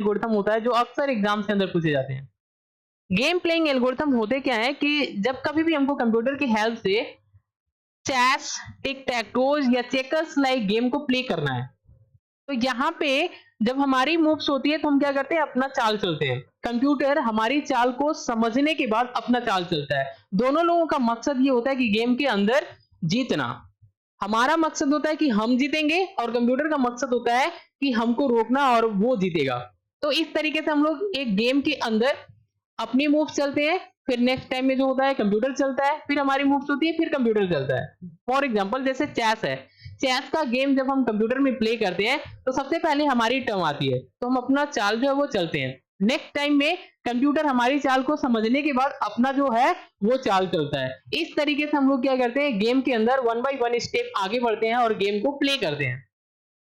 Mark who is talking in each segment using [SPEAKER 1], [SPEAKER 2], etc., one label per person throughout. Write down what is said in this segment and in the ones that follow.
[SPEAKER 1] Algorithm होता है जो अक्सर एग्जाम्स के अंदर पूछे जाते हैं। गेम प्लेइंग एल्गोरिथम होते क्या है कि जब कभी भी हमको कंप्यूटर की हेल्प से चेस, टिक टैक टोज या चेकर्स लाइक गेम को प्ले करना है, तो यहाँ पे जब हमारी मूव्स होती है तो हम क्या करते हैं, अपना चाल चलते हैं। कंप्यूटर हमारी चाल को समझने के बाद अपना चाल चलता है। दोनों लोगों का मकसद ये होता है कि गेम के अंदर जीतना। हमारा मकसद होता है कि हम जीतेंगे और कंप्यूटर का मकसद होता है कि हमको रोकना और वो जीतेगा। तो इस तरीके से हम लोग एक गेम के अंदर अपनी मूव्स चलते हैं, फिर नेक्स्ट टाइम में जो होता है कंप्यूटर चलता है, फिर हमारी मूव्स होती है, फिर कंप्यूटर चलता है। फॉर एग्जांपल जैसे चेस है, चेस का गेम जब हम कंप्यूटर में प्ले करते हैं तो सबसे पहले हमारी टर्न आती है, तो हम अपना चाल जो है वो चलते हैं। नेक्स्ट टाइम में कंप्यूटर हमारी चाल को समझने के बाद अपना जो है वो चाल चलता है। इस तरीके से हम लोग क्या करते हैं, गेम के अंदर वन बाय वन स्टेप आगे बढ़ते हैं और गेम को प्ले करते हैं।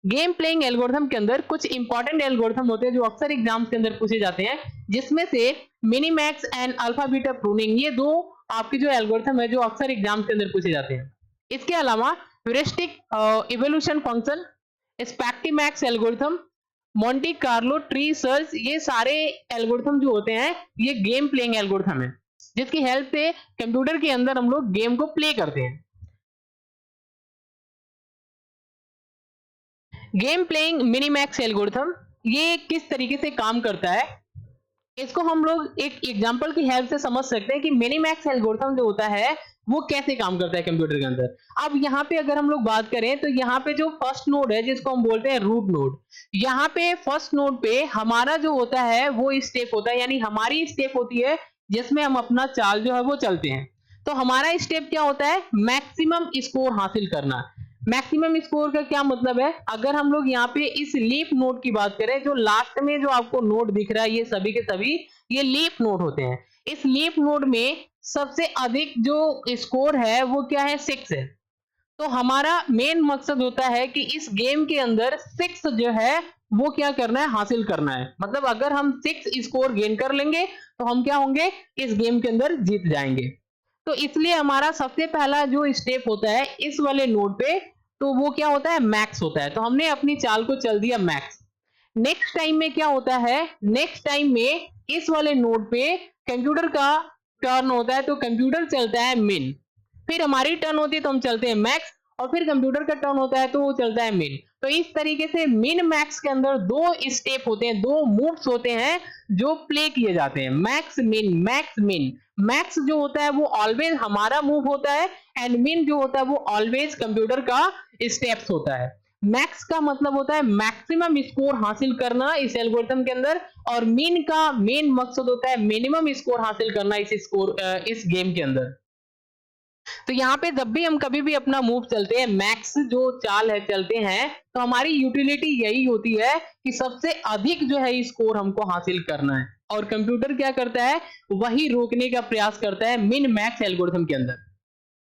[SPEAKER 1] गेम प्लेइंग एल्गोरिथम के अंदर कुछ इंपॉर्टेंट एल्गोरिथम होते हैं जो अक्सर एग्जाम्स के अंदर पूछे जाते हैं, जिसमें से Minimax and alpha beta pruning, ये दो आपके जो एल्गोरिथम है जो अक्सर एग्जाम्स के अंदर पूछे जाते हैं। इसके अलावा heuristic evolution function, expectimax algorithm, Monte Carlo tree search, ये सारे एल्गोरिथम जो होते हैं ये गेम प्लेइंग एल्गोरिथम है, जिसकी हेल्प से कंप्यूटर के अंदर हम लोग गेम को प्ले करते हैं। गेम प्लेइंग मिनीमैक्स एल्गोरिथम ये किस तरीके से काम करता है, इसको हम लोग एक एग्जांपल की हेल्प से समझ सकते हैं कि मिनीमैक्स एल्गोरिथम जो होता है वो कैसे काम करता है कंप्यूटर के अंदर। अब यहाँ पे अगर हम लोग बात करें तो यहाँ पे जो फर्स्ट नोड है जिसको हम बोलते हैं रूट नोड, यहाँ पे फर्स्ट नोड पे हमारा जो होता है वो स्टेप होता है, यानी हमारी स्टेप होती है जिसमें हम अपना चाल जो है वो चलते हैं। तो हमारा स्टेप क्या होता है, मैक्सिमम स्कोर हासिल करना। मैक्सिमम स्कोर का क्या मतलब है, अगर हम लोग यहाँ पे इस लीफ नोड की बात करें, जो लास्ट में जो आपको नोड दिख रहा है ये सभी के सभी ये लीफ नोड होते हैं। इस लीफ नोड में सबसे अधिक जो स्कोर है वो क्या है, 6 है। तो हमारा मेन मकसद होता है कि इस गेम के अंदर 6 जो है वो क्या करना है, हासिल करना है। मतलब अगर हम 6 स्कोर गेन कर लेंगे तो हम क्या होंगे, इस गेम के अंदर जीत जाएंगे। तो इसलिए हमारा सबसे पहला जो स्टेप होता है इस वाले नोड पे, तो वो क्या होता है, मैक्स होता है। तो हमने अपनी चाल को चल दिया मैक्स। नेक्स्ट टाइम में क्या होता है, नेक्स्ट टाइम में इस वाले नोड पे कंप्यूटर का टर्न होता है, तो कंप्यूटर चलता है मिन। फिर हमारी टर्न होती है तो हम चलते हैं मैक्स, और फिर कंप्यूटर का टर्न होता है तो वो चलता है मिन। तो इस तरीके से मिन मैक्स के अंदर दो स्टेप होते हैं, दो मूव्स होते हैं जो प्ले किए जाते हैं, max min max min. Max जो होता है वो ऑलवेज हमारा मूव होता है, एंड मिन जो होता है वो ऑलवेज कंप्यूटर का स्टेप्स होता है। मैक्स का मतलब होता है मैक्सिमम स्कोर हासिल करना इस एल्गोरिथम के अंदर, और मिन का मेन मकसद होता है मिनिमम स्कोर हासिल करना इस गेम के अंदर। तो यहाँ पे जब भी हम कभी भी अपना मूव चलते हैं, मैक्स जो चाल है चलते हैं, तो हमारी यूटिलिटी यही होती है कि सबसे अधिक जो है स्कोर हमको हासिल करना है, और कंप्यूटर क्या करता है, वही रोकने का प्रयास करता है मिन मैक्स एल्गोरिथम के अंदर।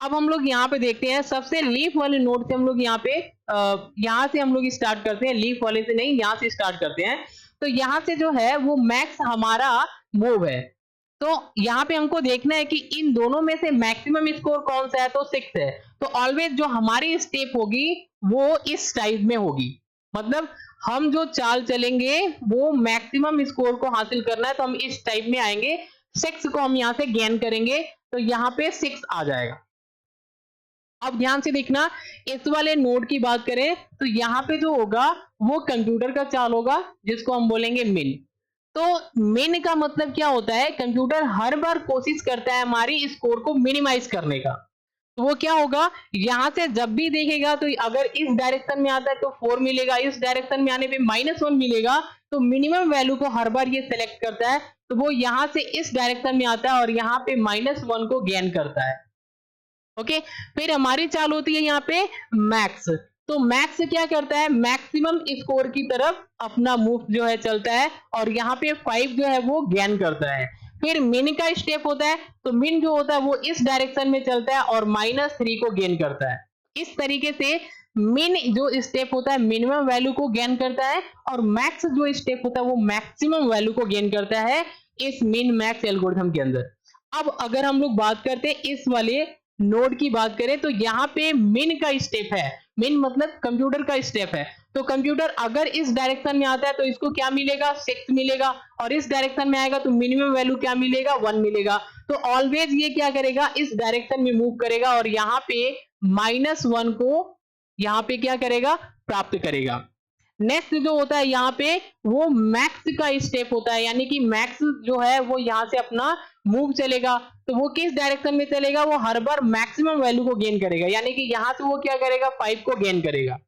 [SPEAKER 1] अब हम लोग यहाँ पे देखते हैं, सबसे लीफ वाले नोड से हम लोग यहाँ पे यहाँ से हम लोग स्टार्ट करते हैं, लीफ वाले से नहीं, यहाँ से स्टार्ट करते हैं। तो यहाँ से जो है वो मैक्स हमारा मूव है। तो यहाँ पे हमको देखना है कि इन दोनों में से मैक्सिमम स्कोर कौन सा है, तो 6 है। तो ऑलवेज जो हमारी स्टेप होगी वो इस टाइप में होगी, मतलब हम जो चाल चलेंगे वो मैक्सिमम स्कोर को हासिल करना है, तो हम इस टाइप में आएंगे। 6 को हम यहाँ से गेन करेंगे तो यहाँ पे 6 आ जाएगा। अब ध्यान से देखना, इस वाले नोड की बात करें तो यहाँ पे जो होगा वो कंप्यूटर का चाल होगा जिसको हम बोलेंगे मिन। तो मिन का मतलब क्या होता है, कंप्यूटर हर बार कोशिश करता है हमारी स्कोर को मिनिमाइज करने का। तो वो क्या होगा, यहां से जब भी देखेगा तो अगर इस डायरेक्शन में आता है तो 4 मिलेगा, इस डायरेक्शन में आने पे -1 मिलेगा, तो मिनिमम वैल्यू को हर बार ये सेलेक्ट करता है। तो वो यहां से इस डायरेक्शन में आता है और यहाँ पे -1 को गेन करता है। ओके, फिर हमारी चाल होती है यहाँ पे मैक्स। तो मैक्स क्या करता है, मैक्सिमम स्कोर की तरफ अपना मूव जो है चलता है, और यहाँ पे 5 जो है वो गेन करता है। फिर मिन का स्टेप होता है, तो मिन जो होता है वो इस डायरेक्शन में चलता है और -3 को गेन करता है। इस तरीके से मिन जो स्टेप होता है मिनिमम वैल्यू को गेन करता है, और मैक्स जो स्टेप होता है वो मैक्सिमम वैल्यू को गेन करता है इस मिन मैक्स एल्गोरिथम के अंदर। अब अगर हम लोग बात करते हैं इस वाले नोड की बात करें, तो यहाँ पे मिन का स्टेप है, min मतलब कंप्यूटर का स्टेप है, तो कंप्यूटर अगर इस डायरेक्शन में आता है तो इसको क्या मिलेगा 6 मिलेगा, और इस डायरेक्शन में आएगा तो मिनिमम वैल्यू क्या मिलेगा 1 मिलेगा। तो ऑलवेज ये क्या करेगा इस डायरेक्शन में मूव करेगा और यहाँ पे -1 को यहाँ पे क्या करेगा प्राप्त करेगा। नेक्स्ट जो होता है यहाँ पे वो मैक्स का स्टेप होता है, यानी कि मैक्स जो है वो यहाँ से अपना मूव चलेगा, तो वो किस डायरेक्शन में चलेगा, वो हर बार मैक्सिमम वैल्यू को गेन करेगा, यानी कि यहाँ से वो क्या करेगा 5 को गेन करेगा।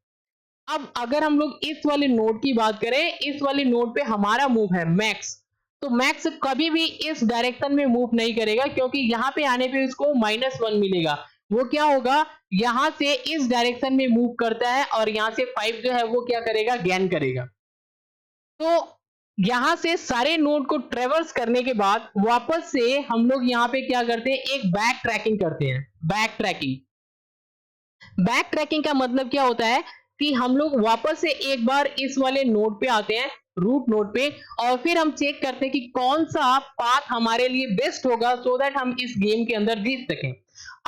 [SPEAKER 1] अब अगर हम लोग इस वाले नोड की बात करें, इस वाले नोड पे हमारा मूव है मैक्स, तो मैक्स कभी भी इस डायरेक्शन में मूव नहीं करेगा, क्योंकि यहाँ पे आने पे इसको -1 मिलेगा। वो क्या होगा यहां से इस डायरेक्शन में मूव करता है और यहां से 5 जो है वो क्या करेगा गेन करेगा। तो यहां से सारे नोड को ट्रेवर्स करने के बाद वापस से हम लोग यहाँ पे क्या करते हैं एक बैक ट्रैकिंग करते हैं। बैक ट्रैकिंग का मतलब क्या होता है कि हम लोग वापस से एक बार इस वाले नोड पे आते हैं, रूट नोड पे, और फिर हम चेक करते हैं कि कौन सा पाथ हमारे लिए बेस्ट होगा सो दैट हम इस गेम के अंदर जीत सकें।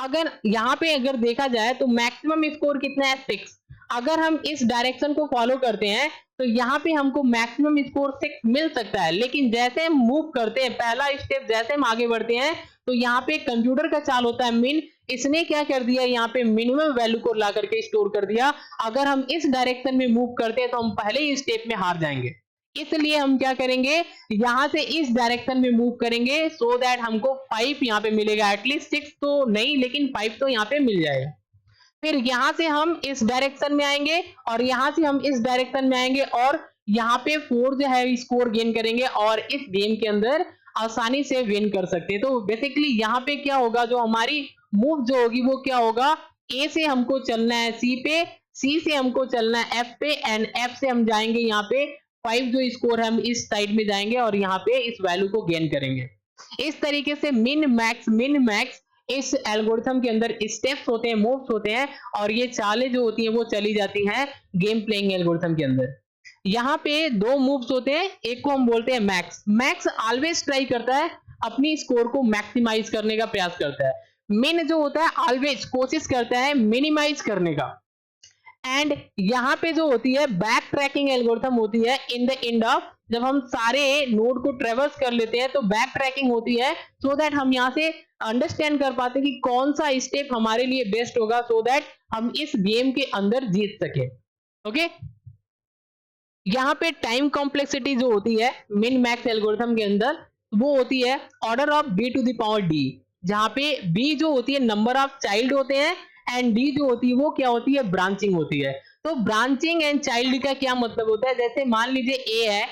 [SPEAKER 1] अगर यहाँ पे अगर देखा जाए तो मैक्सिमम स्कोर कितना है 6। अगर हम इस डायरेक्शन को फॉलो करते हैं तो यहाँ पे हमको मैक्सिमम स्कोर 6 मिल सकता है, लेकिन जैसे हम मूव करते हैं पहला स्टेप जैसे हम आगे बढ़ते हैं तो यहाँ पे कंप्यूटर का चाल होता है मिन, इसने क्या कर दिया यहाँ पे मिनिमम वैल्यू को ला करके स्टोर कर दिया। अगर हम इस डायरेक्शन में मूव करते हैं तो हम पहले ही स्टेप में हार जाएंगे, इसलिए हम क्या करेंगे यहां से इस डायरेक्शन में मूव करेंगे सो दैट हमको 5 यहाँ पे मिलेगा। एटलीस्ट 6 तो नहीं लेकिन 5 तो यहाँ पे मिल जाएगा। फिर यहां से हम इस डायरेक्शन में आएंगे और यहां से हम इस डायरेक्शन में आएंगे और यहाँ पे 4 जो है स्कोर गेन करेंगे और इस गेम के अंदर आसानी से विन कर सकते हैं। तो बेसिकली यहाँ पे क्या होगा जो हमारी मूव जो होगी वो क्या होगा, ए से हमको चलना है सी पे, सी से हमको चलना है एफ पे, एंड एफ से हम जाएंगे यहाँ पे 5 जो स्कोर है हम इस साइड में जाएंगे और यहाँ पे इस वैल्यू को गेन करेंगे। इस तरीके से मिन मैक्स इस एल्गोरिथम के अंदर स्टेप्स होते हैं, मूव्स होते हैं, और ये चालें जो होती हैं वो चली जाती हैं गेम प्लेइंग एल्गोरिथम के अंदर। यहाँ पे 2 मूव्स होते हैं, एक को हम बोलते हैं मैक्स ऑलवेज ट्राई करता है अपनी स्कोर को मैक्सिमाइज करने का प्रयास करता है। मिन जो होता है ऑलवेज कोशिश करता है मिनिमाइज करने का। एंड यहाँ पे जो होती है बैक ट्रैकिंग एल्गोरिथम होती है इन द एंड ऑफ, जब हम सारे नोड को ट्रेवर्स कर लेते हैं तो बैक ट्रैकिंग होती है सो दैट हम यहाँ से अंडरस्टैंड कर पाते हैं कि कौन सा स्टेप हमारे लिए बेस्ट होगा सो दैट हम इस गेम के अंदर जीत सके। ओके, यहाँ पे टाइम कॉम्प्लेक्सिटी जो होती है मिन मैक्स एल्गोरिथम के अंदर वो होती है order of b to the power d, जहाँ पे b जो होती है नंबर ऑफ चाइल्ड होते हैं एंड d जो होती है वो क्या होती है ब्रांचिंग होती है। तो ब्रांचिंग एंड चाइल्ड का क्या मतलब होता है, जैसे मान लीजिए a है,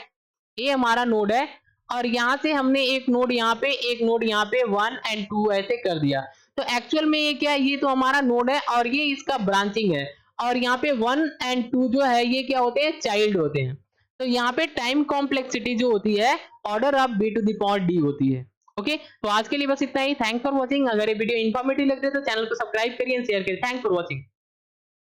[SPEAKER 1] a हमारा नोड है और यहाँ से हमने एक नोड यहाँ पे एक नोड यहाँ पे 1 एंड 2 ऐसे कर दिया, तो एक्चुअल में ये क्या है, ये तो हमारा नोड है और ये इसका ब्रांचिंग है, और यहाँ पे 1 एंड 2 जो है ये क्या होते हैं चाइल्ड होते हैं। तो यहाँ पे टाइम कॉम्प्लेक्सिटी जो होती है order of b to the power d होती है। ओके, तो आज के लिए बस इतना ही। Thanks for watching. अगर ये वीडियो इन्फॉर्मेटिव लगते तो चैनल को सब्सक्राइब करिए, शेयर करिए। Thanks for watching.